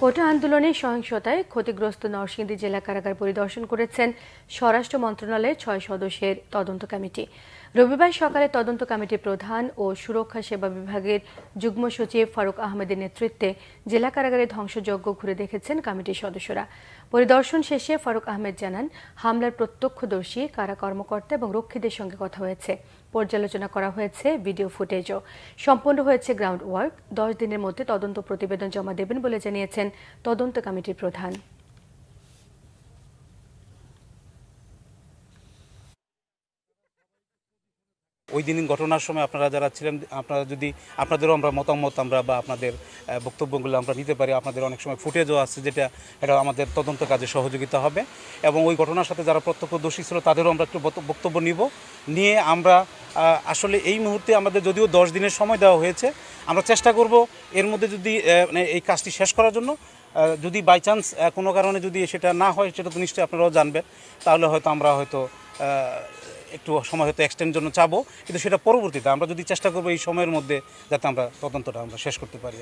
কোটা আন্দোলনে সহিংসতায় ক্ষতিগ্রস্ত নরসিংদী জেলা কারাগার পরিদর্শন করেছেন স্বরাষ্ট্র মন্ত্রণালয়ের 6 সদস্যের তদন্ত কমিটি। রবিবার সকালে তদন্ত কমিটির প্রধান ও সুরক্ষা সেবা বিভাগের যুগ্ম সচিব ফারুক আহমেদের নেতৃত্বে জেলা কারাগারের ধ্বংসযজ্ঞ ঘুরে দেখেছেন কমিটির সদস্যরা। পরিদর্শন শেষে ফারুক আহমেদ জানান, হামলার প্রত্যক্ষদর্শী, কারা কর্মকর্তা এবং রক্ষীদের সঙ্গে কথা হয়েছে। পর্যালোচনা করা হয়েছে ভিডিও ফুটেজও। সম্পন্ন হয়েছে গ্রাউন্ড ওয়ার্ক। 10 দিনের মধ্যে তদন্ত প্রতিবেদন জমা দেবেন বলে জানিয়েছেন তদন্ত কমিটির প্রধান। ওই দিন ঘটনার সময় আপনারা যারা ছিলেন, আপনাদেরও আমরা মতামত বা আপনাদের বক্তব্যগুলো আমরা নিতে পারি। আপনাদের অনেক সময় ফুটেজও আছে, এটা আমাদের তদন্ত কাজে সহযোগিতা হবে। এবং ওই ঘটনার সাথে যারা প্রত্যক্ষদর্শী ছিল তাদেরও আমরা একটু বক্তব্য নিয়ে আমরা আসলে এই মুহূর্তে আমাদের যদিও 10 দিনের সময় দেওয়া হয়েছে, আমরা চেষ্টা করব এর মধ্যে যদি এই কাজটি শেষ করার জন্য। যদি বাই চান্স কোনো কারণে যদি সেটা না হয়, সেটা তো নিশ্চয়ই আপনারাও জানবেন, তাহলে আমরা একটু সময় হয়তো এক্সটেন্ড জন্য চাবো, কিন্তু সেটা পরবর্তীতে আমরা যদি চেষ্টা করবো এই সময়ের মধ্যে যাতে আমরা তদন্তটা শেষ করতে পারি।